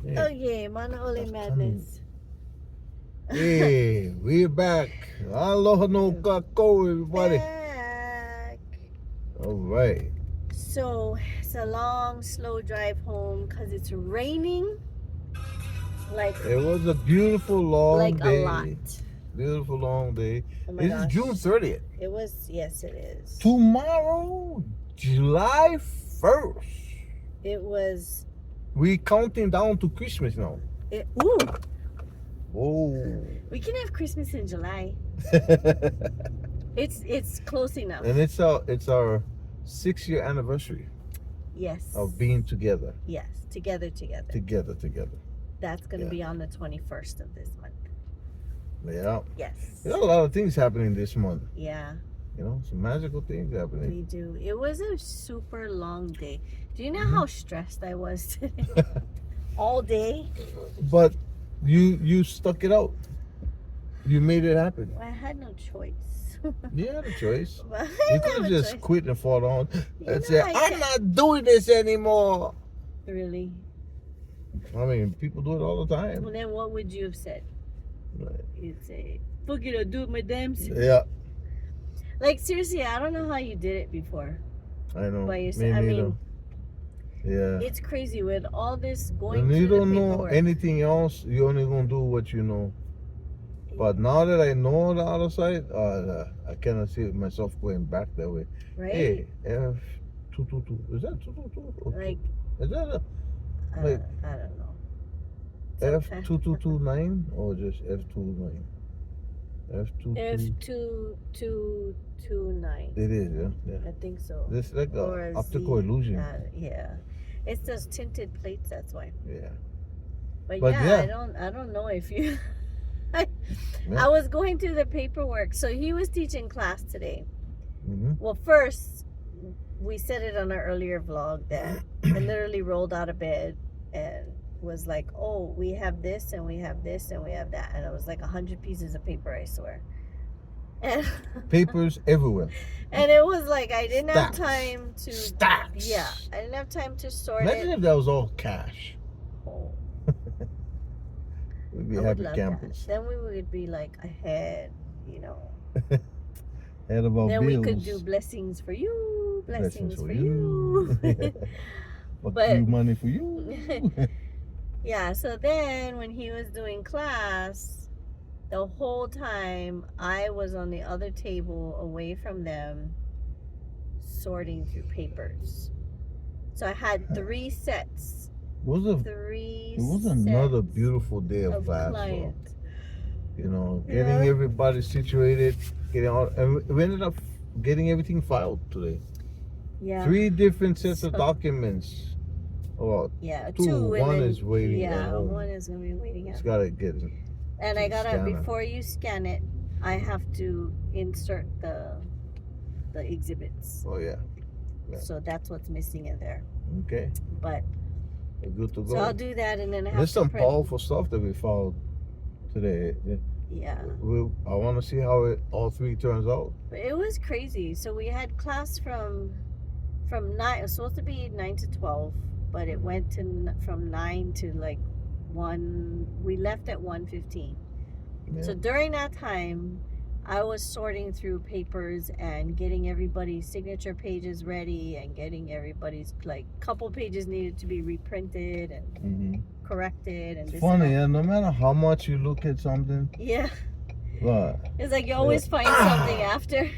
Yeah. Okay, Mana Madness. Hey, we're back. Aloha no kako, everybody. Back. All right. So it's a long, slow drive home because it's raining like It was a beautiful long a lot. day. Beautiful long day. Oh my This is gosh. June 30th. It was, yes, it is. Tomorrow, July 1st. It was. We counting down to Christmas now. Ooh, Whoa. we can have Christmas in July. It's close enough. And it's our 6-year anniversary Yes. of being together. Yes, together. Together. That's going to Yeah. be on the 21st of this month. Yeah. Yes. There's a lot of things happening this month. Yeah. You know, some magical things happening. We do. It was a super long day. Do you know how stressed I was today? All day? But you stuck it out. You made it happen. I had no choice. You had a choice. But You could have just quit and fall on You and know, say, I I'm can't- not doing this anymore. Really? I mean, people do it all the time. Well, then what would you have said? Right. You'd say, fuck it, I'll do it my damn self. Yeah, Like, seriously, I don't know how you did it before. I know. By Me yourself. I neither. mean, Yeah. it's crazy with all this going When you through don't the know paperwork. anything else, you only gonna do what you know. But now that I know the other side, I cannot see myself going back that way. Right? Hey, F222. Is that 222? Like, Is that a I don't know. Sometimes- F2229 or just F29? F22. F2229. It is, yeah. I think so. This is like Or an a optical Z. illusion. Yeah. It's those tinted plates, that's why. Yeah. But But yeah, yeah. I don't know if you Yeah. I was going through the paperwork. So he was teaching class today. Mm-hmm. Well, first we said it on our earlier vlog that I literally rolled out of bed and was like, oh, we have this and we have this and we have that, and it was like 100 pieces of paper, I swear. And Papers everywhere. and it was like I didn't have Stacks. time to Stacks. Yeah, I didn't have time to sort Imagine it. if that was all cash. Oh, We'd be I would happy love campers. that. Then we would be like ahead, you know. Head of our Then bills. we could do blessings for you, blessings for you. you. Fuck But- you, money for you. Yeah, so then when he was doing class, the whole time I was on the other table away from them sorting through papers. So I had 3 sets. It was another sets beautiful day of of class. though. clients. You know, Yeah. getting everybody situated, getting all, and we ended up getting everything filed today. Yeah. 3 different sets of So- documents. Oh, Yeah, 2. 2 and One then, is waiting at Yeah, home. one is gonna be waiting It's at. gotta get it. And I gotta scanner. before you scan it, I have to insert the exhibits. Oh yeah. Yeah. So that's what's missing in there. Okay. But We're good to go. so I'll do that, and then I have There's to some print. powerful stuff that we found today. Yeah, I want to see how it all 3 turns out. but it was crazy. So we had class from 9. It was supposed to be 9 to 12, but it went to from 9 to like 1. We left at 1:15. Yeah. So during that time, I was sorting through papers and getting everybody's signature pages ready and getting everybody's, like, couple pages needed to be reprinted and Mhm. corrected and It's this funny, and that. yeah. No matter how much you look at something, Yeah, but it's like you always find something after,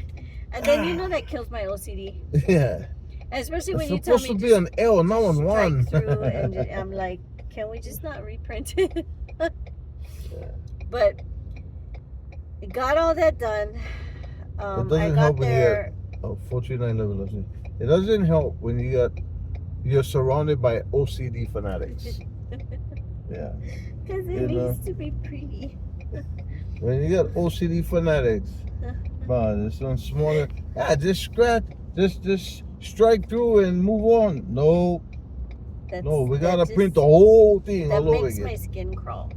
and then you know that kills my OCD, yeah, and especially it's when you tell supposed me to be an L, not on strike one. through, and I'm like, can we just not reprint it? But I got all that done. I doesn't got help when you there. Oh, 439 level. Let's see. It doesn't help when you're surrounded by OCD fanatics. Yeah, Because it You know. needs to be pretty. when you got OCD fanatics, but it's on smaller. Yeah, just scratch, just strike through and move on. No, no, we that gotta just- print the whole thing That all over makes my again. skin crawl.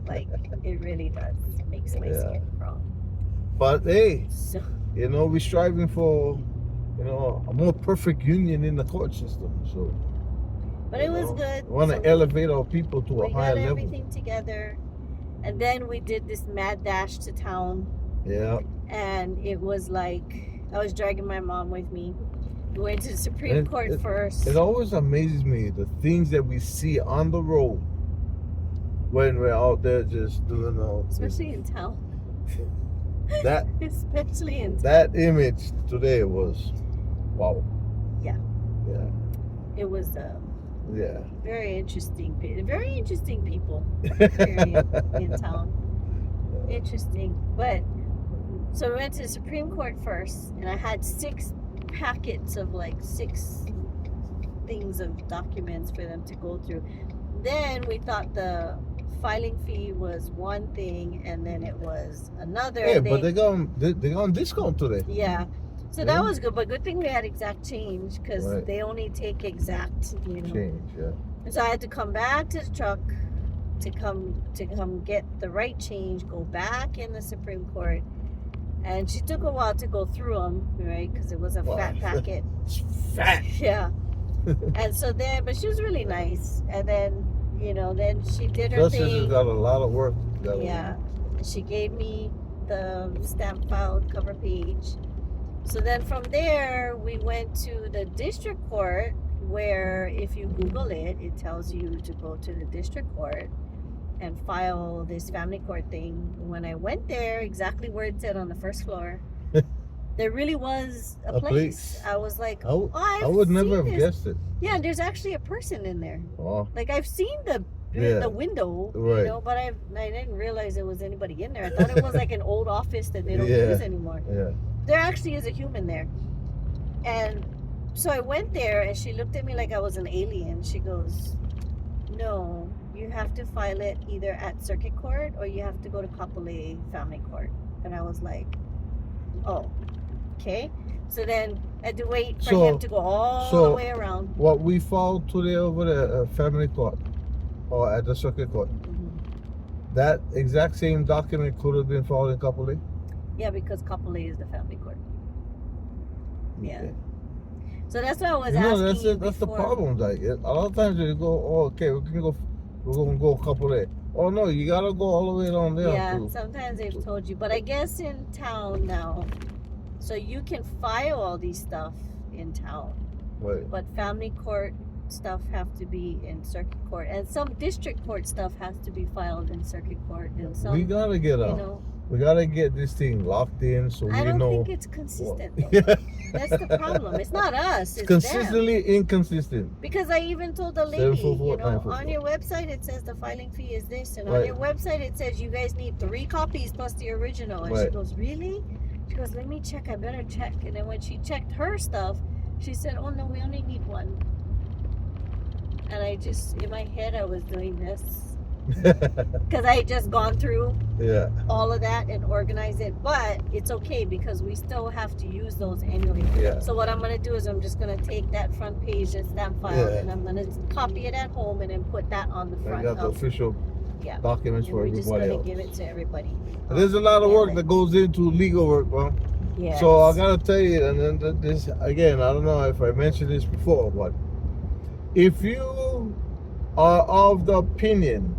Like, it really does. It makes my Yeah. skin crawl. But hey, So, you know, we're striving for, a more perfect union in the court system. So But it was good. Want to So elevate our people to a we higher got level. everything together, and then we did this mad dash to town, Yeah. and it was like I was dragging my mom with me. We went to the Supreme And Court first. It always amazes me the things that we see on the road when we're out there just doing all this. Especially in town. That Especially in town. that image today was wow. Yeah. Yeah. It was Yeah. very interesting people period, in town. Interesting. But so we went to the Supreme Court first, and I had 6 packets of like 6 things of documents for them to go through. Then we thought the filing fee was one thing, and then it was another. Yeah, but they got on discount today. Yeah. So Yeah. that was good, but good thing we had exact change because Right. they only take exact, Change, yeah. And so I had to come back to the truck to come get the right change, go back in the Supreme Court, and she took a while to go through them, right? Because it was a Wow. fat packet. It's fat. Yeah. And so then, but she was really nice, and then then she did her Justice has thing. got a lot of work. Yeah. She gave me the stamp filed cover page. So then from there, we went to the district court, where if you Google it, it tells you to go to the district court and file this family court thing. When I went there, exactly where it said on the first floor, there really was a place. I was like, I would never have guessed it. Yeah, there's actually a person in there. Oh, Like I've seen the window, Right. but I didn't realize there was anybody in there. I thought it was like an old office that they don't Yeah. use anymore. yeah. There actually is a human there. And so I went there, and she looked at me like I was an alien. She goes, "No, you have to file it either at circuit court or you have to go to Kapolei family court." And I was like, "Oh, okay." So then I had to wait for him to go all the way around. What we filed today over the family court or at the circuit court, that exact same document could have been filed in Kapolei? Yeah, because Kapolei is the family court. Yeah. Okay. So that's what I was No, asking you that's the before. problem. Like a lot of times you go, oh, okay, we're gonna go Kapolei. Oh no, you gotta go all the way down there. Yeah, sometimes they've told you, but I guess in town now, so you can file all these stuff in town, Right. but family court stuff have to be in circuit court, and some district court stuff has to be filed in circuit court, and some We gotta get out. We gotta get this thing locked in so I we don't know. think it's consistent though. Yeah. That's the problem. It's not us, it's Consistently them. inconsistent. Because I even told the lady, 744, 944. on your website it says the filing fee is this, and on Right. your website it says you guys need 3 copies plus the original. And she Right. goes, "Really?" She goes, "Let me check. I better check." And then when she checked her stuff, she said, "Oh no, we only need 1." And I just, in my head, I was doing this because I had just gone through Yeah. all of that and organized it. But it's okay because we still have to use those annually. Yeah. So what I'm going to do is I'm just going to take that front page and stamp file, Yeah. and I'm going to copy it at home and then put that on the I front got the of, official yeah. documents And for we're just everybody going else. to give it to everybody. There's a lot of work that goes into legal work, bro. Yeah. So I gotta tell you, and then this again, I don't know if I mentioned this before, but if you are of the opinion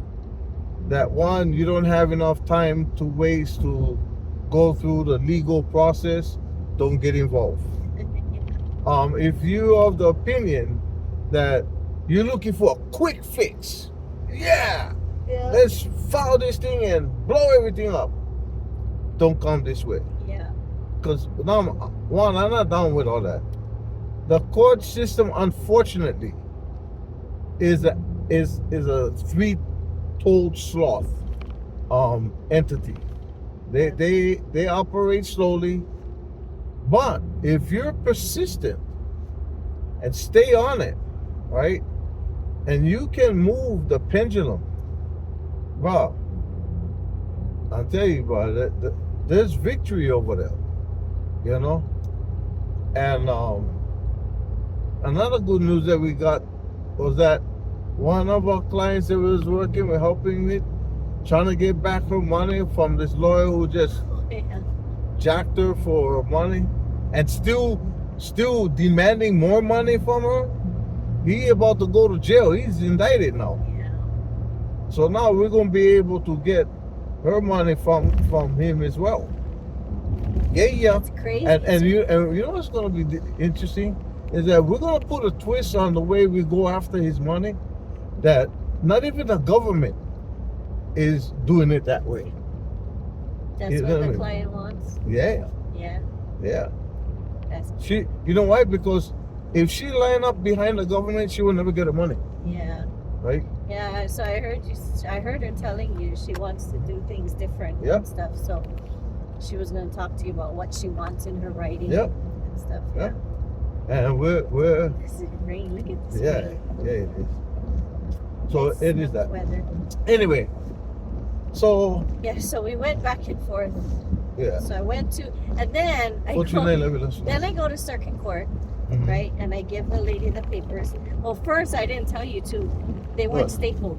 that one, you don't have enough time to waste to go through the legal process, don't get involved. If you're of the opinion that you're looking for a quick fix, yeah, let's file this thing and blow everything up, don't come this way. Yeah. Because one, I'm not down with all that. The court system, unfortunately, is a 3-toed sloth entity. They operate slowly, but if you're persistent and stay on it, right, and you can move the pendulum, bro, I'll tell you, bro, there's victory over there. You know, and another good news that we got was that one of our clients that was working, we're helping with, trying to get back her money from this lawyer who just jacked her for money, and still demanding more money from her. he about to go to jail. He's indicted now. Yeah. So now we're gonna be able to get her money from him as well. Yeah. It's crazy. And you know what's gonna be interesting is that we're gonna put a twist on the way we go after his money. That not even the government is doing it that way. That's You know what what I the mean? client wants. Yeah. Yeah. That's You know why? Because if she line up behind the government, she will never get the money, yeah. right? Yeah, so I heard her telling you she wants to do things different Yep. and stuff. So she was going to talk to you about what she wants in her writing Yep. and stuff. Yep. And we're This is rain. Look at this yeah, rain. it is. So It's it is that. weather. Anyway, so Yeah, so we went back and forth. yeah. So I went to, and then What's your name? Let me listen. then I go to circuit court, Mhm. right? And I give the lady the papers. Well, first I didn't tell you too. They weren't What? stapled.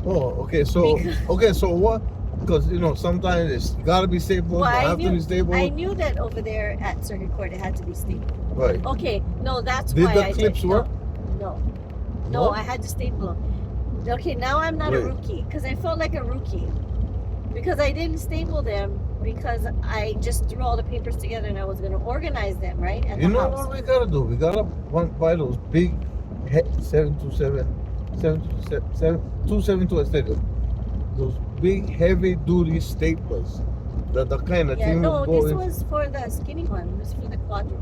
Oh, okay. So what? Because you know sometimes it's gotta be stapled. Well, don't I have to be stapled. I knew that over there at circuit court it had to be stapled. Right. Okay, no, that's Did why the I clips did. work? No, I had to staple them. Okay, now I'm not a Wait. rookie because I felt like a rookie because I didn't staple them because I just threw all the papers together and I was going to organize them right at You the know house. what we gotta do? We gotta buy those big 272 stadium. Those big heavy duty staplers. The kind of Yeah, thing no, will go this in. was for the skinny one. It was for the quadro.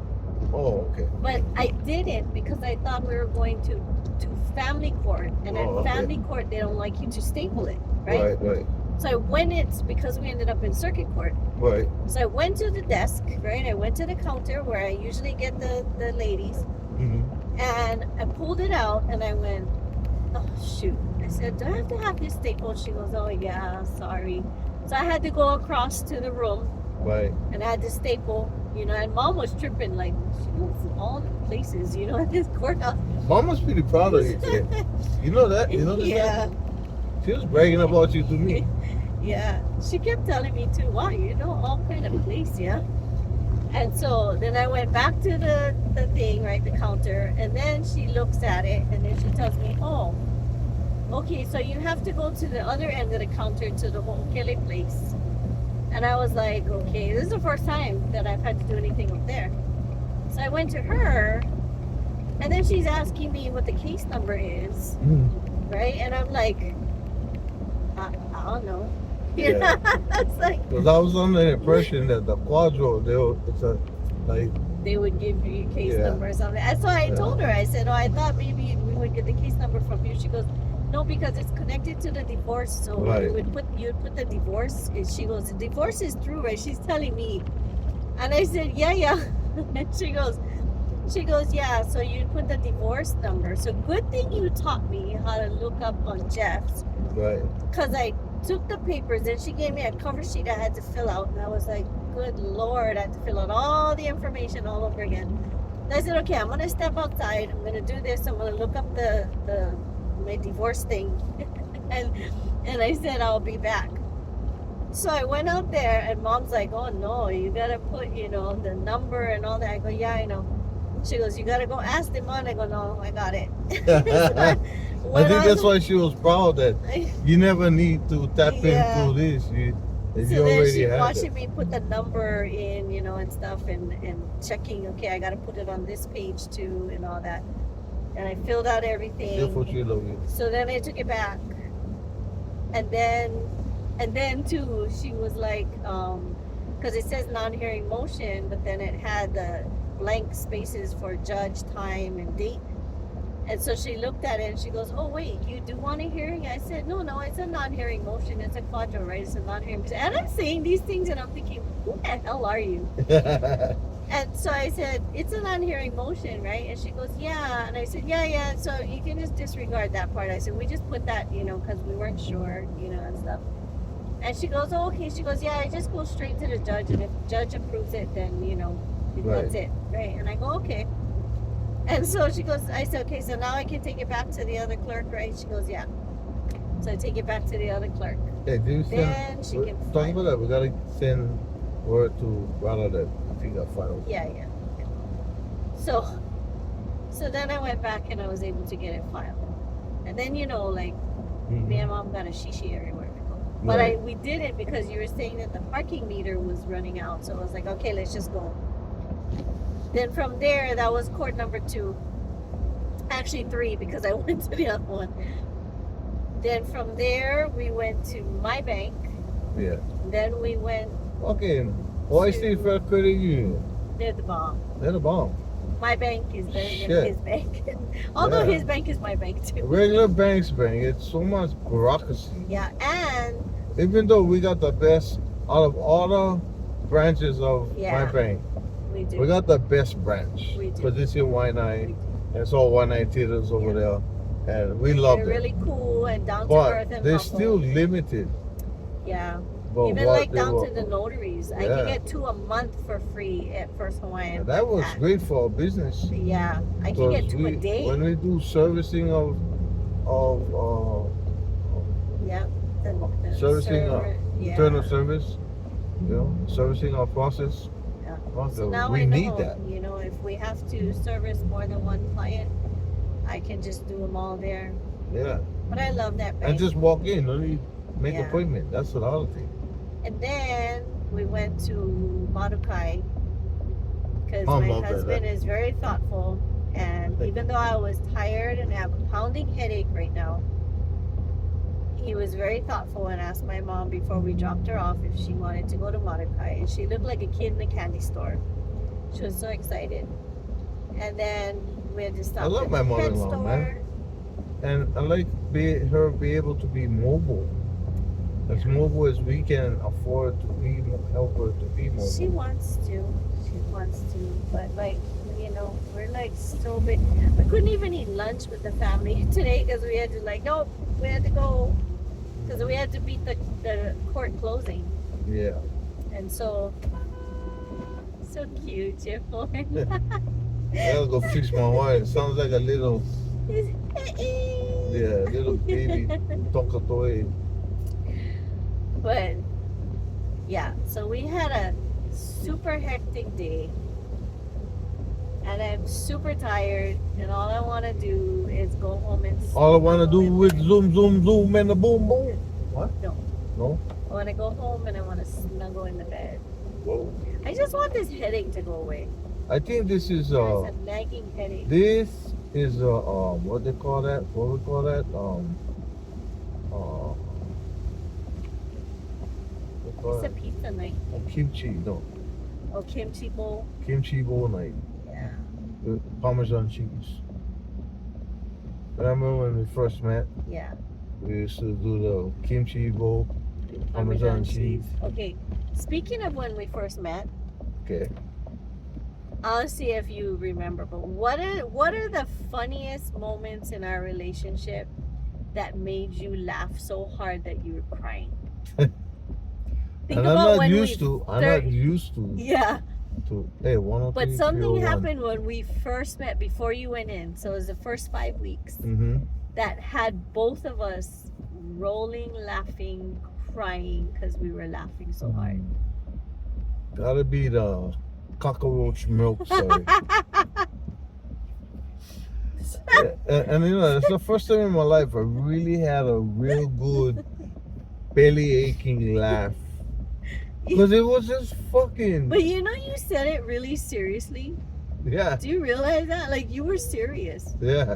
Oh, okay. But I didn't because I thought we were going to family court, and at Oh, okay. family court they don't like you to staple it, right? Right. So I went because we ended up in circuit court. Right. So I went to the desk, right? I went to the counter where I usually get the ladies, Mm-hmm. and I pulled it out and I went, oh shoot. I said, do I have to have this stapled? She goes, oh yeah, sorry. So I had to go across to the room Right. and I had to staple, and mom was tripping like she goes all the places, at this courthouse. Mom must be proud of you today. You know that? You know that? Yeah. She was bragging about you to me. Yeah, she kept telling me too, wow, all kind of place, yeah. And so then I went back to the thing, right, the counter, and then she looks at it, and then she tells me, oh, okay, so you have to go to the other end of the counter to the whole Kelly place. And I was like, okay, this is the first time that I've had to do anything up there. So I went to her, and then she's asking me what the case number is, right? And I'm like, I don't know. Yeah. It's like Because I was under the impression that the quadro, they would give you a case Yeah. number or something. And so I Yeah. told her, I said, oh, I thought maybe we would get the case number from you. She goes, no, because it's connected to the divorce. So Right. you'd put the divorce. And she goes, the divorce is through, right? She's telling me. And I said, yeah. And she goes, yeah, so you'd put the divorce number. So good thing you taught me how to look up on Jeff's. right. Because I took the papers and she gave me a cover sheet I had to fill out, and I was like, good Lord, I had to fill out all the information all over again. And I said, okay, I'm gonna step outside, I'm gonna do this, I'm gonna look up my divorce thing. and I said I'll be back. So I went out there and mom's like, oh no, you gotta put the number and all that. I go, yeah, I know. She goes, you gotta go ask them on. I go, no, I got it. I think that's why she was proud that you never need to tap Yeah. into this. You So then already she have watching it. me put the number in, and stuff, and checking. Okay, I gotta put it on this page too, and all that. And I filled out everything. That's what you love you. So then I took it back, and then too, she was like, because it says non-hearing motion, but then it had the blank spaces for judge, time, and date. And so she looked at it and she goes, oh, wait, you do want a hearing? I said, no, it's a non-hearing motion. It's a quadro, right? It's a non-hearing motion. And I'm saying these things and I'm thinking, who the hell are you? And so I said, it's a non-hearing motion, right? And she goes, yeah. And I said, yeah. So you can just disregard that part. I said, we just put that, because we weren't sure, and stuff. And she goes, oh, okay. She goes, yeah, I just go straight to the judge. And if the judge approves it, then, that's it, right? And I go, okay. And so she goes, I said, okay, so now I can take it back to the other clerk, right? She goes, yeah. So I take it back to the other clerk. Hey, do you Then she can talk file. about that. We gotta send word to Rana that if he got filed. Yeah. So So then I went back and I was able to get it filed. And then, like, Mhm. me and mom got a shishi everywhere we go. But Right. we did it because you were saying that the parking meter was running out. So I was like, okay, let's just go. Then from there, that was court number 2. Actually 3, because I went to the other one. Then from there, we went to my bank. Yeah. Then we went Fucking YC Fair Credit Union. near the bomb. They're the bomb. My bank is better than Shit. his bank. Although Yeah. his bank is my bank A too. regular banks bank, it's so much bureaucracy. Yeah, and Even though we got the best out of all the branches of Yeah. my bank, we do. we got the best branch. We do. Because it's in We Waianae. do. And it's all Waianae theaters over Yeah. there. And we love They're it. really cool and down to earth But and they're humble. still limited. Yeah. But Even what like they down were- to the notaries. I Yeah. can get 2 a month for free at First Hawaiian. That was Back. great for our business. Yeah. I can get Because 2 a day. when we do servicing of Yeah. The Servicing, server, yeah. internal service, servicing our process. Yeah. well, So now we I know, need that. if we have to service more than one client, I can just do them all there. Yeah. But I love that bank. And just walk in, only make Yeah. appointment. That's the other thing. And then we went to Marukai because Mom my loved that, husband is very thoughtful. And even though I was tired and have a pounding headache right now, he was very thoughtful and asked my mom before we dropped her off if she wanted to go to Marukai. And she looked like a kid in a candy store. She was so excited. And then we had to stop I love at my the pet mother-in-law, store. man. And I like her be able to be mobile. As mobile as we can afford to be, help her to be mobile. She wants to. But we're like so big. We couldn't even eat lunch with the family today because we had to we had to go because we had to beat the court closing. Yeah. And so cute, your boy. I gotta go fix my wine. It sounds like a little baby tonkatoy. But yeah, so we had a super hectic day. And I'm super tired, and all I want to do is go home and sleep. All I wanna do with zoom, zoom, zoom, and a boom, boom. What? No. No? I want to go home and I want to snuggle in the bed. Whoa. I just want this headache to go away. I think this is It's a nagging headache. this is what they call that? What we call that? What call It's a that? pizza night. Kimchi, no. Oh, kimchi bowl. Kimchi bowl night. Yeah. With Parmesan cheese. Remember when we first met? Yeah. We used to do the kimchi bowl, Parmesan cheese. Okay. Speaking of when we first met, Okay. I'll see if you remember. But what are the funniest moments in our relationship that made you laugh so hard that you were crying? Think And about I'm not when used to. I'm not used to. Yeah. Hey, 103. But something happened when we first met before you went in. So it was the first 5 weeks Mm-hmm. that had both of us rolling, laughing, crying because we were laughing so hard. Gotta be the cockroach milk story. And it's the first time in my life I really had a real good belly aching laugh. Because it was just fucking. But you said it really seriously. Yeah. Do you realize that? Like you were serious. Yeah.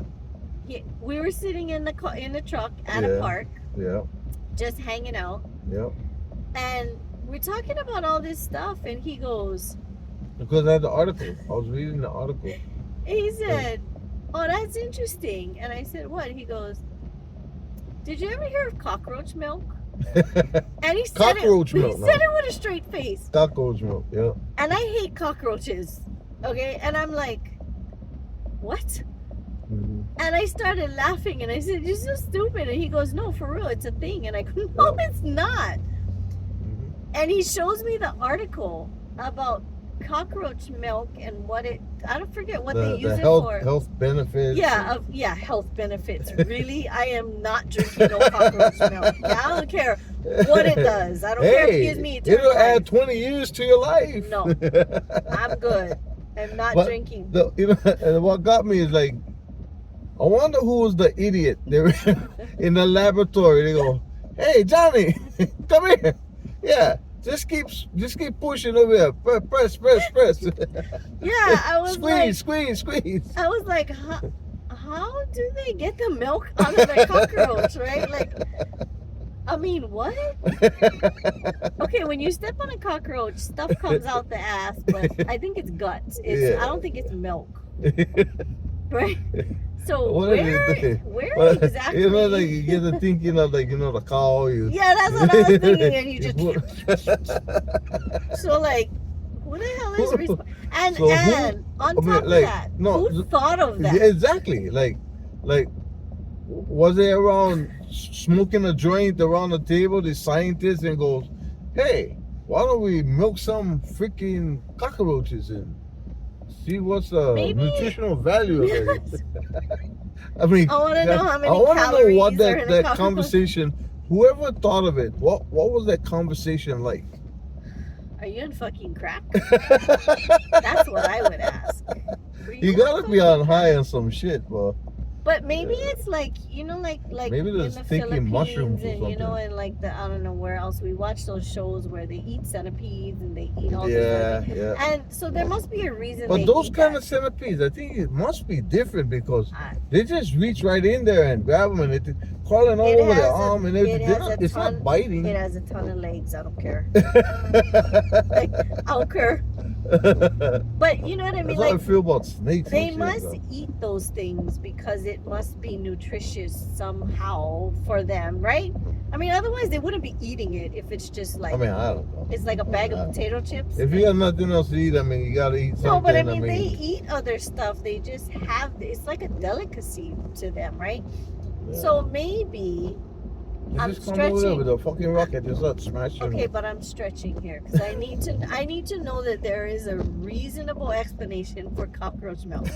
We were sitting in the truck at a Yeah. park, Yeah. just hanging out, Yeah. and we're talking about all this stuff, and he goes, Because I had the article. I was reading the article. he said, "Oh, that's interesting," and I said, "What?" He goes, "Did you ever hear of cockroach milk?" And he said Cockroach it. milk, He no. said it with a straight face. Cockroach milk. Yeah. And I hate cockroaches. Okay, and I'm like, "What?" Mhm. And I started laughing, and I said, "You're so stupid." And he goes, "No, for real, it's a thing." And I go, "No, it's not." Mhm. And he shows me the article about cockroach milk and I don't forget what they use the it health, for. health benefits. Yeah, health benefits. Really, I am not drinking no cockroach milk. Yeah, I don't care what it does. I don't care if it gives me eternal it'll add life. 20 years to your life. No. I'm good. I'm not But drinking. you know, and what got me is like, I wonder who was the idiot. They were in the laboratory. They go, "Hey, Johnny, come here. Yeah, just keep pushing over here. Press. Yeah, I was squeeze. I was like, how do they get the milk out of the cockroach, right? Like, I mean, what? Okay, when you step on a cockroach, stuff comes out the ass, but I think it's guts. I don't think it's milk, right? So What is it? where exactly? You know, like you get to thinking of like, you know, the cow. Yeah, that's what I was thinking, and you just so like, who the hell is and So and on top of that, who thought of that? Yeah, exactly. Like, was they around smoking a joint around the table, the scientist, and goes, "Hey, why don't we milk some freaking cockroaches and see what's the nutritional value of it?" I mean, I want to know how many I want to know calories what are in a that cockroach. conversation. Whoever thought of it, what was that conversation like? Are you on fucking crack? That's what I would ask. You gotta be on high on some shit, bro. But maybe it's like, you know, like maybe in there's the thinking Philippines mushrooms or and you know, something. and like I don't know where else we watch those shows where they eat centipedes and they eat all Yeah, this. yeah. And so there must be a reason. But they those eat kind that. of centipedes, I think it must be different because Uh, they just reach right in there and grab them and it's crawling all over their arm and it's not biting. It has a ton of legs. I don't care. Like, I don't care. But you know what I mean? That's how I Like, feel about snakes. they and shit, must bro. eat those things because it must be nutritious somehow for them, right? I mean, otherwise they wouldn't be eating it if it's just like I mean, I don't know. it's like a bag of potato chips. If you got nothing else to eat, I mean, you gotta eat something. No, but I mean, they eat other stuff. They just have it's like a delicacy to them, right? yeah. So maybe You I'm just come over there stretching. with a fucking rocket, just start smashing. Okay, but I'm stretching here because I need to know that there is a reasonable explanation for cockroach milk.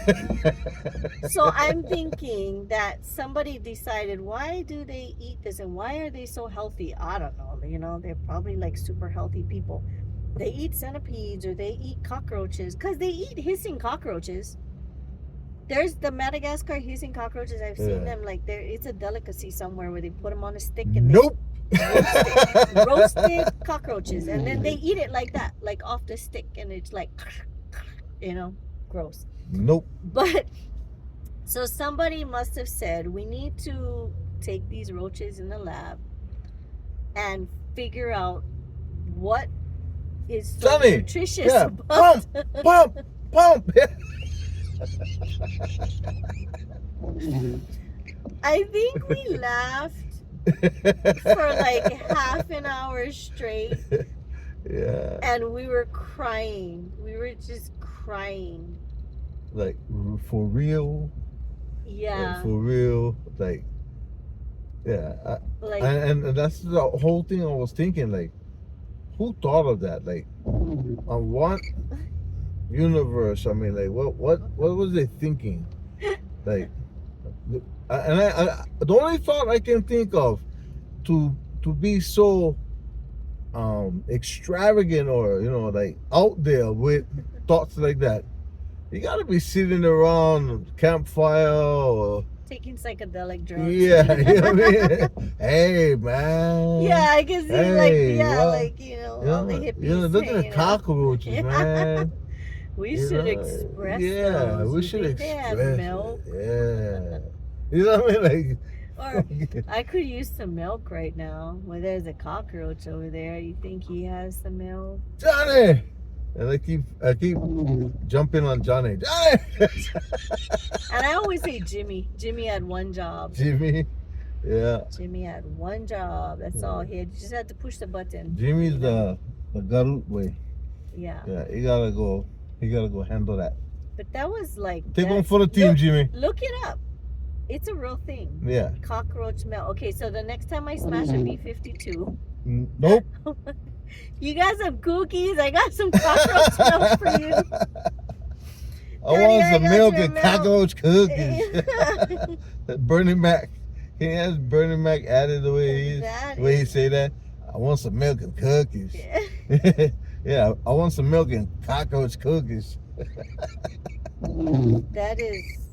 So I'm thinking that somebody decided, why do they eat this and why are they so healthy? I don't know. You know, they're probably like super healthy people. They eat centipedes or they eat cockroaches because they eat hissing cockroaches. There's the Madagascar hissing cockroaches. I've seen them like it's a delicacy somewhere where they put them on a stick and Nope. they roasted cockroaches and then they eat it like that, like off the stick, and it's like, you know, gross. Nope. But so somebody must have said we need to take these roaches in the lab and figure out what is so Johnny, nutritious yeah, about pump. I think we laughed for like half an hour straight Yeah. and we were crying. We were just crying. Like for real. Yeah. Like, for real. Like, yeah. Like, And that's the whole thing I was thinking. Like, who thought of that? Like, on what universe? I mean, like, what was they thinking? Like, I the only thought I can think of to be so extravagant or, you know, like out there with thoughts like that, you gotta be sitting around campfire or taking psychedelic drugs. yeah, you know what I mean? Hey man. Yeah, I can see Hey, like you know, all the hippies. You know, look at the saying, cockroaches, Yeah. man. We You should know, express yeah, those. we You should think they have express milk? it. Yeah. You know what I mean? Or Like, I could use some milk right now. Well, there's a cockroach over there. You think he has some milk? Johnny! And I keep jumping on Johnny. Johnny! And I always say Jimmy. Jimmy had one job. Jimmy. Yeah. Jimmy had one job. That's all. He just had to push the button. Jimmy's the Garut way. Yeah. Yeah, he gotta go handle that. But that was like. Take one for the team, Jimmy. Look it up. It's a real thing. Yeah. Cockroach milk. Okay, so the next time I smash a B-52. Nope. You got some cookies. I got some cockroach milk for you. I want some got milk your and milk. cockroach cookies. Bernie Mac. He has Bernie Mac added the way he is. That The way he is- say that. I want some milk and cookies. Yeah. Yeah, I want some milk and cockroach cookies. That is,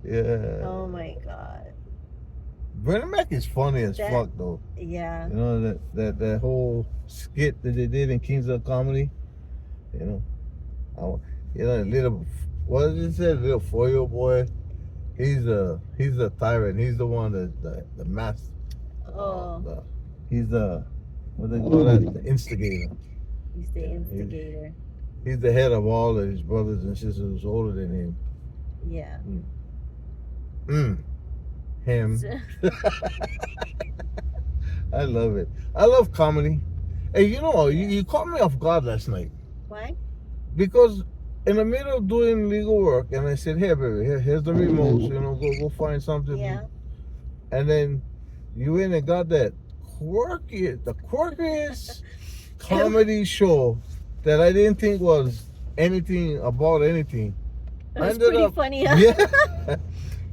Yeah. oh my God. Bernie Mac is funny as That- fuck though. Yeah. You know that whole skit that they did in Kings of Comedy. You know, little what did it say? Little 4-year-old boy. He's the tyrant. He's the one the master. Oh, He's the what they call that? The instigator. he's the Yeah, instigator. He's the head of all of his brothers and sisters who's older than him. Yeah. Him. So- I love it. I love comedy. Hey, you know, you caught me off guard last night Why? because in the middle of doing legal work, and I said, "Here, baby, here's the remote. You know, go find something." Yeah. And then you went and got the quirkiest comedy show that I didn't think was anything about anything. It was Ended pretty up- funny. Huh? Yeah.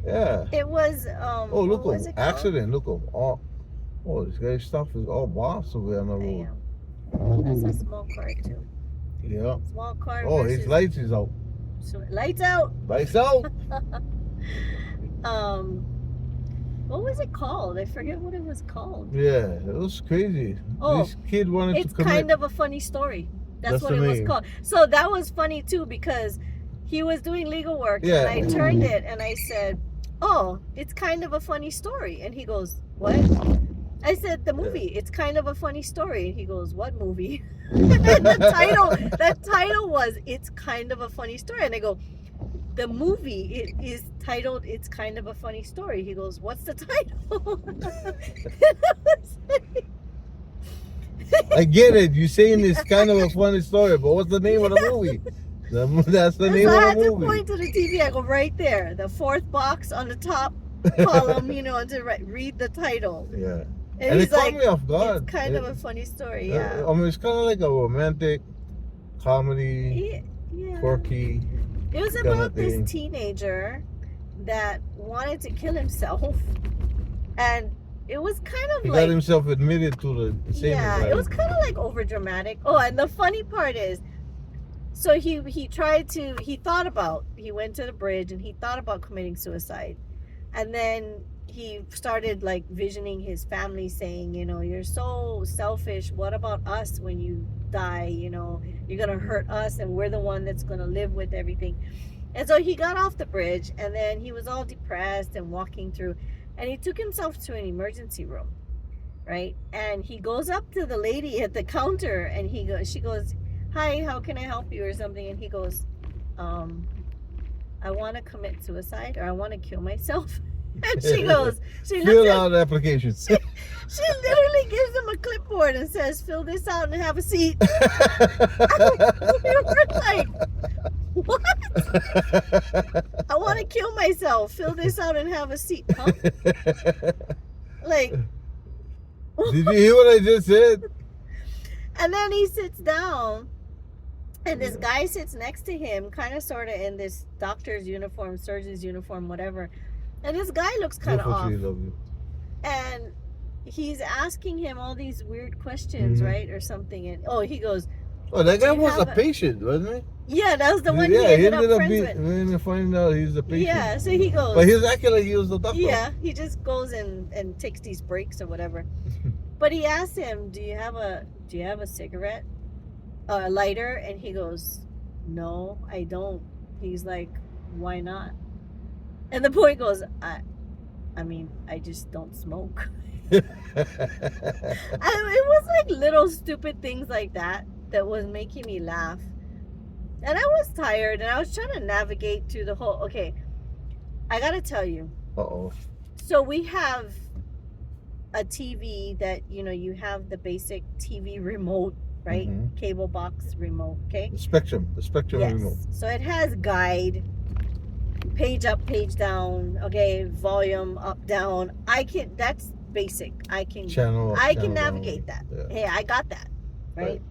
Yeah. It was. Oh, look what was at it called? accident. Look at all. Oh, this guy's stuff is all boss away on the road. Damn. That's a small car too. Yeah. Small car. Oh, versus his lights is out. Lights out. Lights out. What was it called? I forget what it was called. Yeah, it was crazy. Oh, This kid wanted It's to commit. kind of a funny story. That's what the it was name. called. So that was funny too because he was doing legal work Yeah. and I turned it and I said, "Oh, it's kind of a funny story." And he goes, "What?" I said, "The movie. It's kind of a funny story." And he goes, "What movie?" And the title was "It's Kind of a Funny Story." And I go, "The movie it is titled It's Kind of a Funny Story." He goes, "What's the title?" I get it. You're saying it's kind of a funny story, but what's the name of the movie? That's the name So I of had the to movie. point to the TV. I go right there, the fourth box on the top column, you know, to read the title. Yeah. And, And it he's caught like, me off guard. "It's kind of a funny story, yeah." I mean, it's kind of like a romantic comedy, Yeah. quirky. It was kinda about thing. this teenager that wanted to kill himself, and it was kind of He like got himself admitted to the same. yeah, it was kind of like over dramatic. Oh, and the funny part is, so he went to the bridge and he thought about committing suicide, and then he started like visioning his family saying, you know, "You're so selfish. What about us when you die? You know, you're gonna hurt us, and we're the one that's gonna live with everything." And so he got off the bridge, and then he was all depressed and walking through, and he took himself to an emergency room, right? And he goes up to the lady at the counter, and she goes, "Hi, how can I help you?" or something, and he goes, "I want to commit suicide, or I want to kill myself." And she goes, she Fill looks at, out applications. she literally gives him a clipboard and says, "Fill this out and have a seat." We were like, "What? I want to kill myself. Fill this out and have a seat." Huh? Like, Did you hear what I just said? and then he sits down, and this guy sits next to him, kind of, sort of, in this doctor's uniform, surgeon's uniform, whatever. And this guy looks kind of off. Unfortunately, love you. And he's asking him all these weird questions, Mhm. right, or something. And he goes, Oh, that guy you was a have a- patient, wasn't "Yeah, that was the one he? he ended up friends with." We ended up finding out he's a patient. Yeah, so he goes, But he was acting like he was the doctor. yeah, he just goes and takes these breaks or whatever. But he asked him, do you have a cigarette, lighter? And he goes, "No, I don't." He's like, "Why not?" And the boy goes, I mean, I just don't smoke." It was like little stupid things like that was making me laugh. And I was tired, and I was trying to navigate through the whole. Okay, I gotta tell you. Uh-oh. So we have a TV that, you know, you have the basic TV remote, right? Mhm. Cable box remote, okay? The Spectrum Yes. remote. So it has guide, page up, page down, okay, volume up, down. That's basic. I can Channel up, I channel can down. navigate that. Yeah. Hey, I got that, right? Right.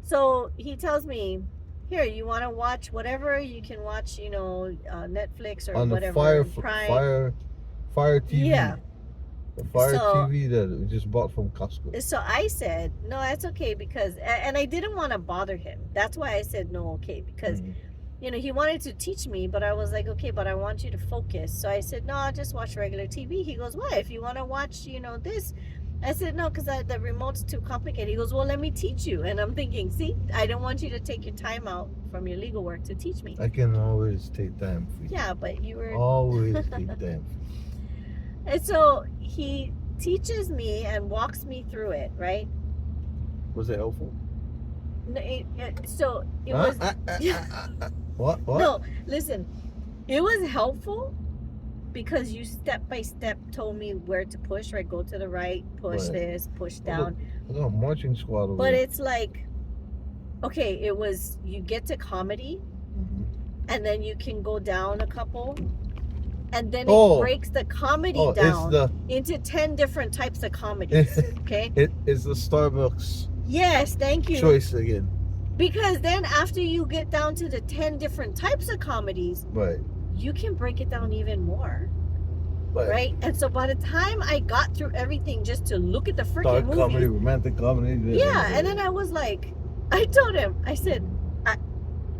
So he tells me, "Here, you want to watch whatever you can watch, you know, Netflix or On the whatever, Prime." Fire TV. Yeah. The Fire So- TV that we just bought from Costco. So I said, "No, that's okay," because, and I didn't want to bother him. That's why I said no, okay, because Mhm. you know, he wanted to teach me, but I was like, okay, but I want you to focus. So I said, no, I'll just watch regular TV. He goes, why? If you want to watch, you know, this. I said, no, because the remote's too complicated. He goes, well, let me teach you. And I'm thinking, see, I don't want you to take your time out from your legal work to teach me. I can always take time for you. Yeah, but you were... Always take time. And so he teaches me and walks me through it, right? Was it helpful? No, so it Huh? was... What? No, listen, it was helpful because you step by step told me where to push, right? Go to the right, push Right. this, push down. I got a marching squad over But there. it's like, okay, it was, you get to comedy Mhm. and then you can go down a couple and then Oh. it breaks the comedy Oh, down it's into 10 different types of comedies, okay? it's the Starbucks Yes, thank you. choice again. Because then after you get down to the 10 different types of comedies, Right. you can break it down even more. Right? And so by the time I got through everything just to look at the freaking Dark movie, comedy, romantic comedy. yeah, and then I was like, I told him, I said,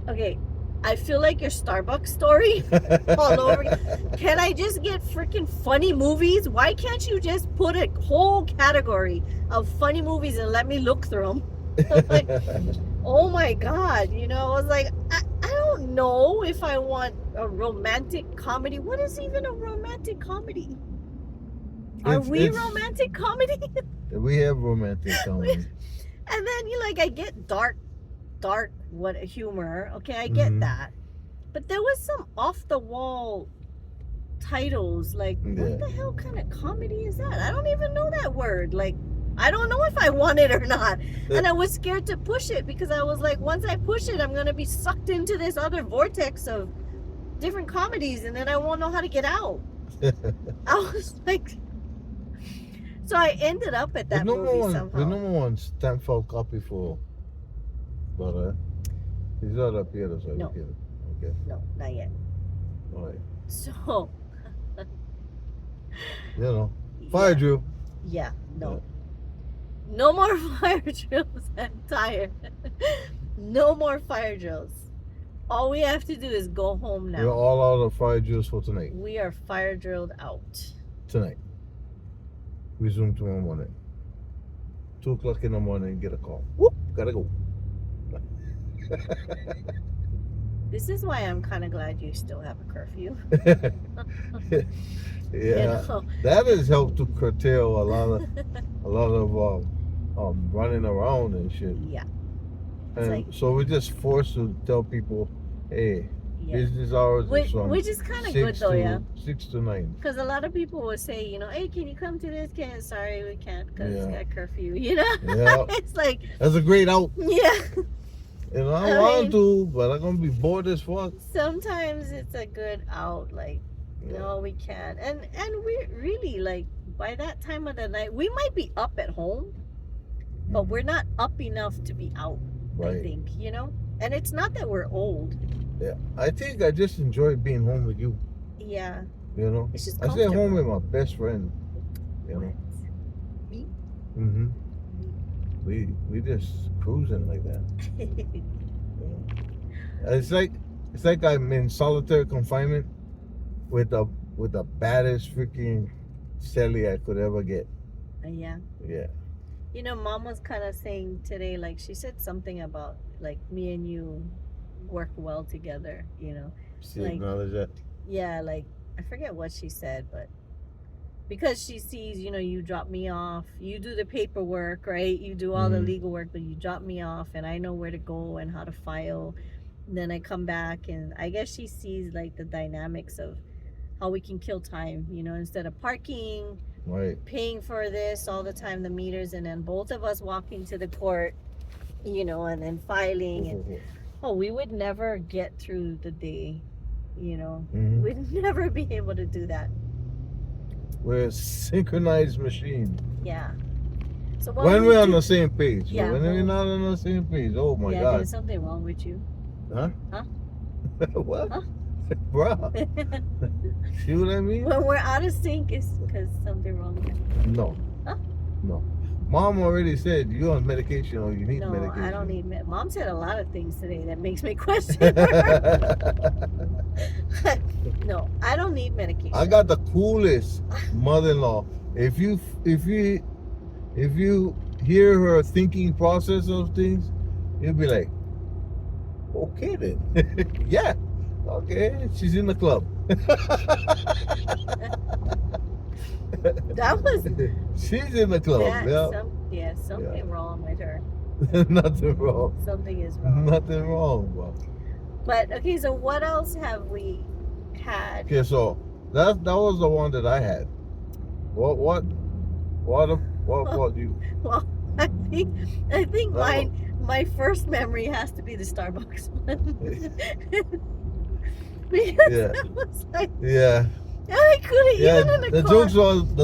okay, I feel like your Starbucks story all over again. Can I just get freaking funny movies? Why can't you just put a whole category of funny movies and let me look through them? Like, oh my God, you know, I was like, I don't know if I want a romantic comedy. What is even a romantic comedy? Are we romantic comedy? We have romantic comedy. And then you like, I get dark what humor. Okay, I get Mhm. that. But there was some off the wall titles. Like, Yeah. what the hell kind of comedy is that? I don't even know that word. Like, I don't know if I want it or not. And I was scared to push it because I was like, once I push it, I'm gonna be sucked into this other vortex of different comedies, and then I won't know how to get out. I was like, so I ended up at that movie somehow. The number one stamp file copy for brother. He's not up here, so No. Okay. No, not yet. All right. So, You know, fire yeah, drill. yeah, no. No more fire drills. I'm tired. No more fire drills. All we have to do is go home We're now. all out of fire drills for tonight. We are fire drilled out. Tonight. Resume tomorrow morning. 2:00 in the morning, get a call. Whoop, gotta go. This is why I'm kind of glad you still have a curfew. Yeah, You know? that has helped to curtail a lot of running around and shit. Yeah. And like- so we're just forced to tell people, hey, Yeah. business hours is from Which is kind of good 6 though, to yeah. 6 to 9. Because a lot of people will say, you know, hey, can you come to this? Sorry, we can't because it's Yeah. got curfew. You know, Yeah, it's like, that's a great out. yeah. You know, I I want mean- to, but I'm gonna be bored as fuck. Sometimes it's a good out. Like, Yeah. no, we can't. And we really like by that time of the night, we might be up at home, but we're not up enough to be out. I Right. think, you know. And it's not that we're old. Yeah. I think I just enjoy being home with you. Yeah, You know, it's just I stay comfortable. home with my best friend. You know. Me? Mhm. We just cruising like that. You know? It's like I'm in solitary confinement with the baddest freaking celly I could ever get. Yeah. Yeah. You know, Mom was kind of saying today, like, she said something about, like, me and you work well together, you know? She Like- acknowledge that. Yeah, like, I forget what she said, but because she sees, you know, you drop me off, you do the paperwork, right? You do all the Mhm. legal work, but you drop me off and I know where to go and how to file. And then I come back and I guess she sees, like, the dynamics of how we can kill time, you know, instead of parking, Right. paying for this all the time, the meters, and then both of us walking to the court, you know, and then filing. And oh, we would never get through the day, you know. Mhm. We'd never be able to do that. We're a synchronized machine. Yeah. So When we're on the same page. Yeah, When we're well- not on the same page, oh my yeah, God. there's something wrong with you. Huh? Huh? What? Huh? Bruh. See what I mean? When we're out of sync, it's because something wrong with you. No. Huh? No. Mom already said you're on medication or you need No, medication. I don't need Mom said a lot of things today that makes me question her. No, I don't need medication. I got the coolest mother-in-law. If you hear her thinking process of things, you'll be like, okay then. Yeah. Okay, she's in the club. That was She's in the club. Yeah. something wrong with her. Nothing wrong. Something is wrong. Nothing wrong, bro. But okay, so what else have we had? Okay, so that was the one that I had. What you? Well, I think That my first memory has to be the Starbucks one. Because Yeah. I was like, Yeah. I couldn't Yeah. even in The car.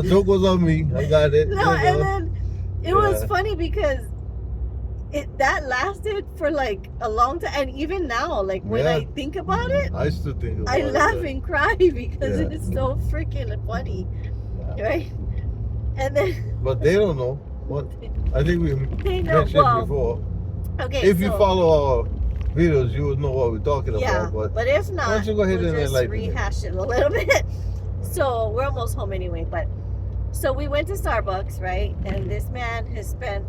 joke was on me. I got it. No, you know. and then it was Yeah. funny because that lasted for like a long time, and even now, like when Yeah. I think about it, I still think about I it. laugh and cry because Yeah. it's so freaking funny, Yeah. right? And then But they don't know. What I think we they know. mentioned Well, before. okay. If you so, follow our videos, you would know what we're talking yeah, about. but if why not, don't you go ahead we'll and just enlighten me? rehash it a little bit. So we're almost home anyway, but so we went to Starbucks, right? And this man has spent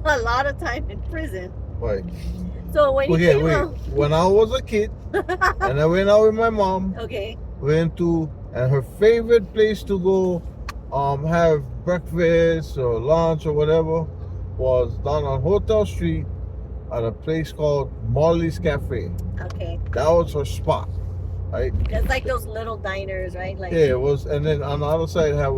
a lot of time in prison. Right. So when he Okay, came wait. out, When I was a kid and I went out with my mom, okay, went to and her favorite place to go have breakfast or lunch or whatever was down on Hotel Street at a place called Molly's Cafe. okay, That was her spot, right? it's like those little diners, right? Like Yeah, it was, and then on the other side had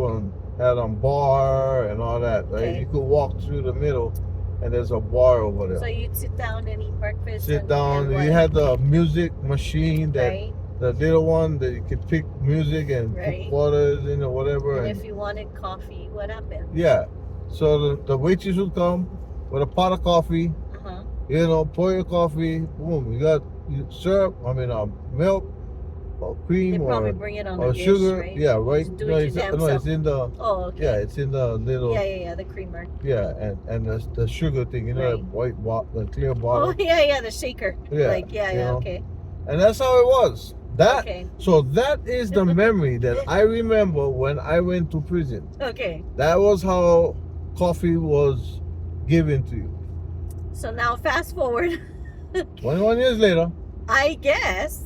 a bar and all that, right? Okay. You could walk through the middle, and there's a bar over there. so you'd sit down and eat breakfast. Sit and down. what? You had the music machine that right, the little one that you could pick music and Right. put quarters in or whatever. and And if you wanted coffee, what happened? yeah, so the waitress would come with a pot of coffee. Uh-huh. You know, pour your coffee. Boom, you got syrup. I mean, milk or They cream probably or bring it on or the sugar. dish, right? Yeah, right. Just do No, it it's, your damn no, self. it's in the Oh, okay. yeah, it's in the little yeah, the creamer. yeah, and the sugar thing. You know, Right. that white the clear Oh, bottle. yeah, the shaker. Yeah, Like, yeah, you know. okay. And that's how it was. That Okay, so that is the memory that I remember when I went to prison. okay. That was how coffee was given to you. So now fast forward, 21 years later. I guess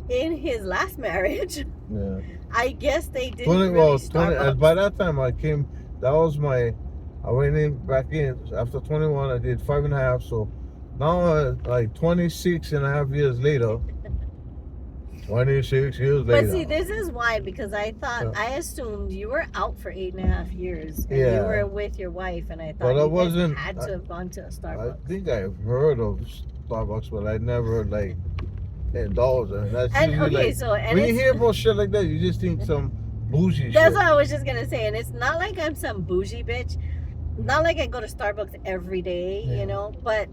in his last marriage, Yeah. I guess they didn't 20, really well, Starbucks. by that time I came, that was I went back in after 21. I did 5.5. So now, like 26 and a half years later, 26 years later. But see, this is why, because I thought, Yeah. I assumed you were out for 8.5 years. And Yeah. you were with your wife, and I thought But I you wasn't- had to have gone to a I Starbucks. think I've heard of Starbucks, but I never like indulged in it. That's And usually okay, like, so, and when you it's, hear about shit like that, you just think some bougie that's shit. what I was just gonna say, and it's not like I'm some bougie bitch. Not like I go to Starbucks every day, Yeah. you know, but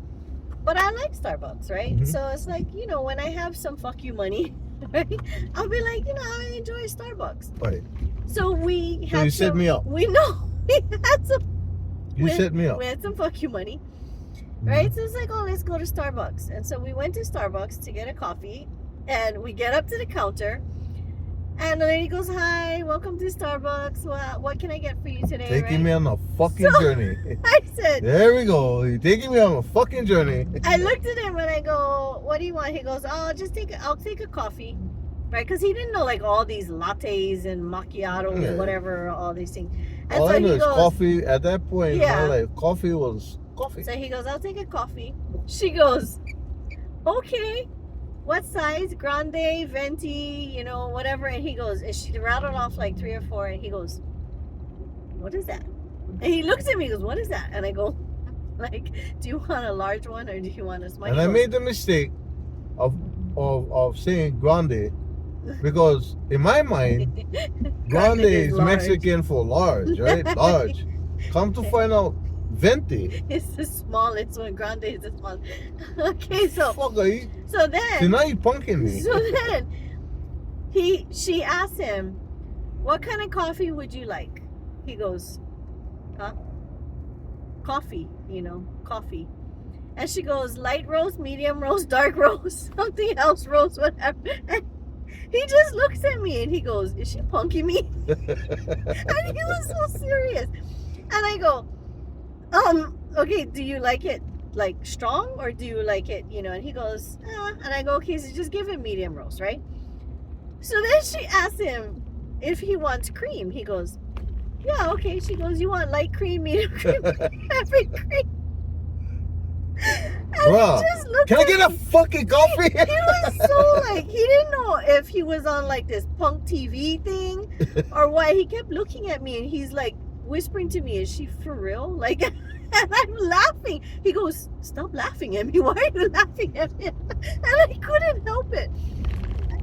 I like Starbucks, right? Mhm. So it's like, you know, when I have some fuck you money, right, I'll be like, you know, I enjoy Starbucks. Right. So we So had you set some, me up. we know we had some You With- set me up. we had some fuck you money, Mhm. right? So it's like, oh, let's go to Starbucks. And so we went to Starbucks to get a coffee, and we get up to the counter, and the lady goes, "Hi, welcome to Starbucks. What can I get for you today?" Taking right? me on a fucking So- journey. I said, There we go. You're taking me on a fucking journey. I looked at him and I go, "What do you want?" He goes, "Oh, I'll take a coffee." Right? Because he didn't know like all these lattes and macchiatos Yeah. and whatever, all these things. And All so I know he is goes, coffee. At that point, Yeah. like coffee was coffee. So he goes, "I'll take a coffee." She goes, "Okay. What size? Grande, venti, you know, whatever." And he goes, and she rattled off like 3 or 4, and he goes, "What is that?" And he looks at me, he goes, "What is that?" And I go, like, "Do you want a large one or do you want a small?" And He I goes, made the mistake of saying grande because in my mind, grande is large. Mexican for large, right? Large. Come to find out, venti. It's the smallest one. Grande is the small. Okay, so Fuck, are you? so So then now you punking me. So then she asked him, "What kind of coffee would you like?" He goes, "Huh?" coffee, coffee. And she goes, light roast, medium roast, dark roast, something else roast, whatever. And he just looks at me and he goes, is she punking me? And he was so serious. And I go, okay, do you like it like strong or do you like it, and he goes, and I go, okay, so just give him medium roast, right? So then she asks him if he wants cream. He goes, yeah, okay. She goes, you want light cream, medium cream, heavy cream? And Bruh, he just looked can I at get a me. fucking coffee? He was so like, he didn't know if he was on like this punk TV thing or what. He kept looking at me and he's like whispering to me, is she for real? Like, and I'm laughing. He goes, stop laughing at me. Why are you laughing at me? And I couldn't help it.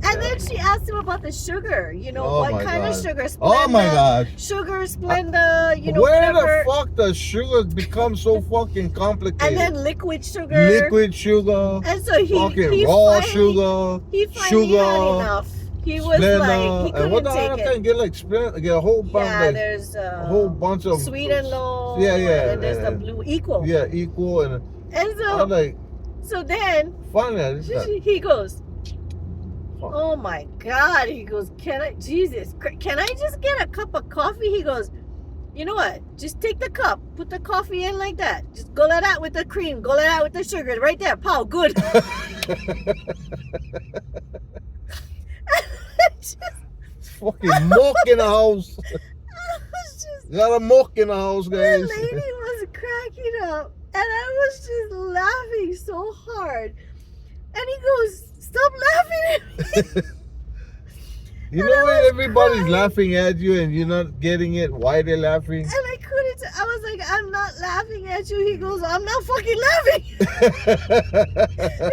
And then she asked him about the sugar, Oh what my kind of God. sugar? Splenda, Oh my gosh. Sugar, Splenda, Where whatever. the fuck does sugar become so fucking complicated? And then liquid sugar. Liquid sugar, And so fucking he raw finally, sugar, he finally sugar, had enough. He was Splenda, like, he and couldn't what the take other it. thing? Get like Splenda, get a whole bunch, Yeah, like, there's a whole bunch of sweet and low. Yeah, And there's the and- blue equal. Yeah, equal, and And I'm like, so then finally, I just got- he goes, Fuck. oh my God. He goes, can I just get a cup of coffee? He goes, you know what? Just take the cup, put the coffee in like that. Just go like that with the cream, go like that with the sugar, right there. Pow, good. Just, fucking mock in the house. I was just, Got a mock in the house, the guys. lady was cracking up, and I was just laughing so hard. And he goes, stop laughing at me. You And know I when was everybody's crying. laughing at you and you're not getting it? Why they're laughing? And I couldn't. I was like, I'm not laughing at you. He goes, I'm not fucking laughing. He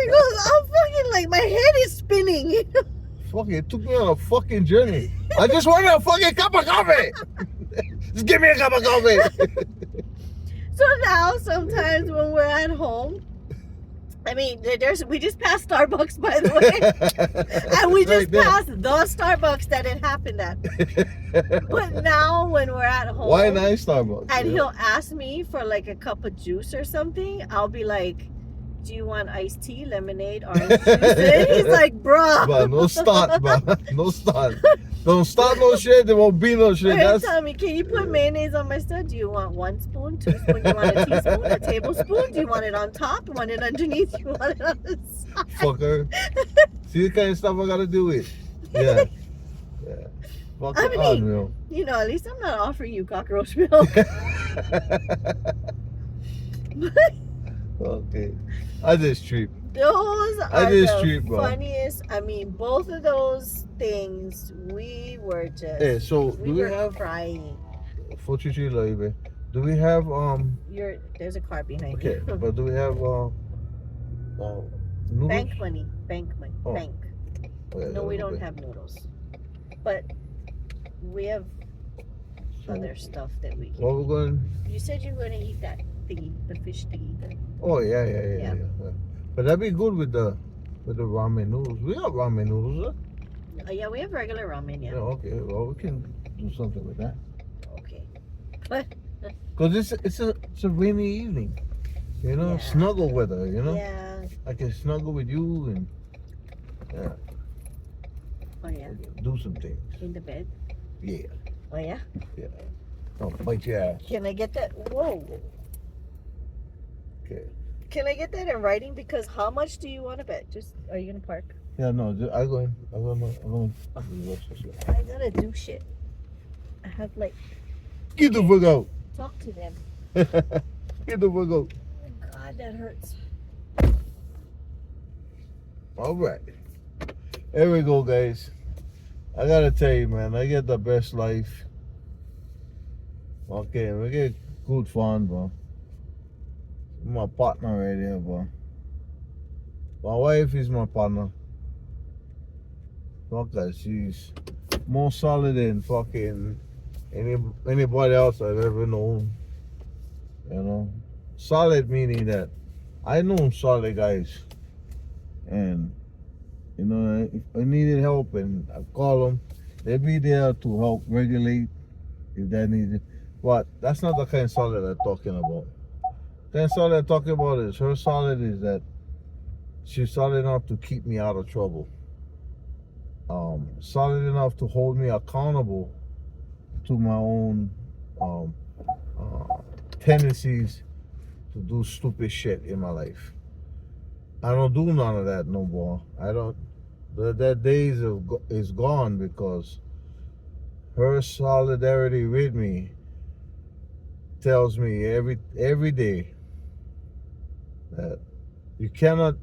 goes, I'm fucking like, my head is spinning. Fuck it took me on a fucking journey. I just wanted a fucking cup of coffee. Just give me a cup of coffee. So now, sometimes when we're at home, I mean, we just passed Starbucks, by the way. And we just Right there. passed the Starbucks that it happened at. But now when we're at home, Why not Starbucks? and you know? he'll ask me for like a cup of juice or something, I'll be like, do you want iced tea, lemonade, orange juice? And he's like, bruh. But no start, but no start. Don't start no shit. There won't be no shit. Or he'll That's tell me, can you put mayonnaise on my stuff? Do you want 1 spoon, 2 spoons? Do you want a teaspoon, a tablespoon? Do you want it on top? You want it underneath? You want it on the side? fucker. See the kind of stuff I gotta do with. Yeah. Yeah. Fucking I mean, unreal. At least I'm not offering you cockroach milk. Okay. I just trip. Those I are just the treat, bro. funniest. I mean, both of those things, we were just, Hey, so do we were have crying. for Chichi Laibe? Do we have There's a car behind okay, you. but do we have noodles? Bank money, Oh. bank. Okay, No, we don't okay. have noodles, but we have So, other stuff that we can. what we're going? You said you were gonna eat that thingy, the fish thingy. Oh yeah. Yeah. But that'd be good with the ramen noodles. We got ramen noodles, huh? Oh yeah, we have regular ramen. Yeah. Yeah. Okay. Well, we can do something with that. Okay. But Cause it's a rainy evening. You know, Yeah. snuggle weather. You know, yeah. I can snuggle with you and Oh yeah. do some things. In the bed. Yeah. Oh yeah. Oh, bite your ass. Can I get that? Whoa. Okay. Can I get that in writing? Because how much do you want to bet? Are you gonna park? Yeah. No. I go in. I go in. I gotta do shit. I have like Get the fuck out. talk to them. Get the fuck out. Oh God, that hurts. All right. Here we go, guys. I gotta tell you, man, I get the best life. Okay, we get good fun, bro. My partner right here, bro. My wife is my partner. Fuck her, she's more solid than fucking anybody else I've ever known. You know? Solid meaning that I know solid guys. And you know, if I needed help and I call them, they'll be there to help regulate if that needed. But that's not the kind of solid I'm talking about. That's all they're talking about is her solid is that she's solid enough to keep me out of trouble. Solid enough to hold me accountable to my own tendencies to do stupid shit in my life. I don't do none of that no more. I don't. That days is gone because her solidarity with me tells me every day that you cannot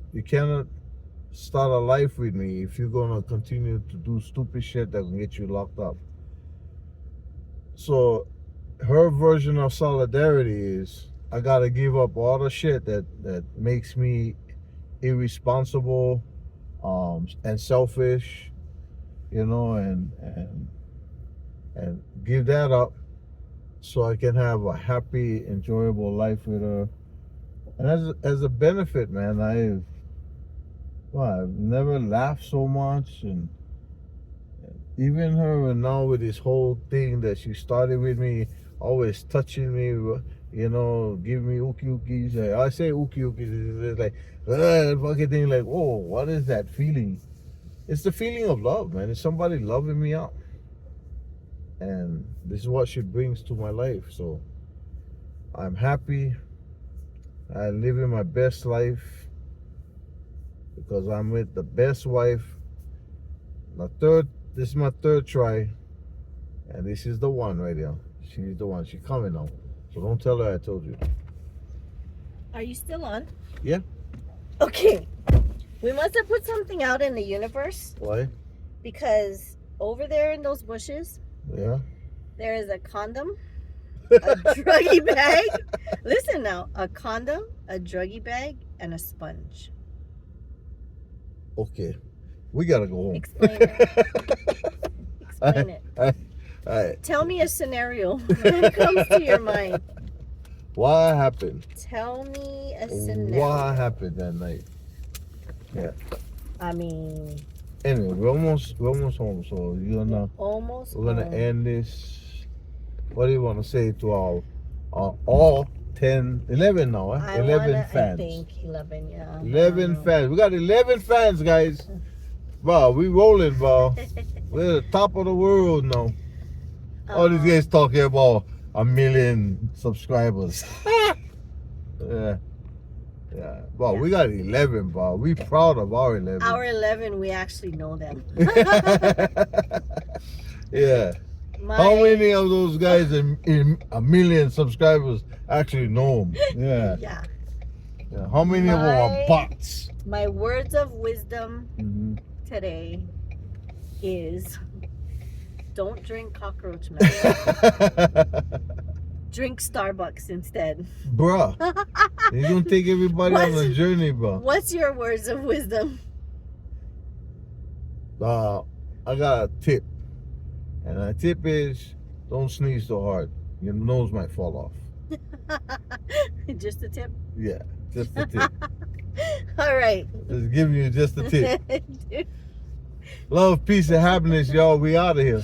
start a life with me if you're gonna continue to do stupid shit that can get you locked up. So her version of solidarity is I gotta give up all the shit that makes me irresponsible and selfish, you know, and give that up so I can have a happy, enjoyable life with her. And as a benefit, man, I've never laughed so much, and even her now with this whole thing that she started with me, always touching me, you know, giving me ookie-ookies. I say ookie-ookies, it's like, fucking thing, like, whoa, what is that feeling? It's the feeling of love, man. It's somebody loving me up. And this is what she brings to my life. So I'm happy. I live in my best life because I'm with the best wife. This is my third try, and this is the one right here. She's the one. She's coming now. So don't tell her I told you. Are you still on? Yeah. Okay. We must have put something out in the universe Why? because over there in those bushes, Yeah. there is a condom, a druggie bag. Listen now, a condom, a druggie bag, and a sponge. Okay. We gotta go home. Explain it. Explain it. All right. Tell me a scenario that comes to your mind. What happened? Tell me a scenario. What happened that night? Yeah. I mean, Anyway, we're almost home. So we're gonna home. end this. What do you want to say to our all 10, 11 now? 11 fans. I think 11, yeah. 11 fans. We got 11 fans, guys. Bro, we rolling, bro. We're at the top of the world now. All these guys talking about 1 million subscribers. Yeah. Yeah. Bro, we got 11, bro. We proud of our 11. Our 11, we actually know them. Yeah. How many of those guys in 1 million subscribers actually know them? Yeah. Yeah. Yeah. How many of them are bots? My words of wisdom Mm-hmm. today is don't drink cockroach milk. Drink Starbucks instead. Bruh. You're going to take everybody on a journey, bro. What's your words of wisdom? I got a tip. And the tip is don't sneeze so hard. Your nose might fall off. Just a tip? Yeah, just a tip. All right. Just giving you just a tip. Love, peace, and happiness, y'all. We out of here.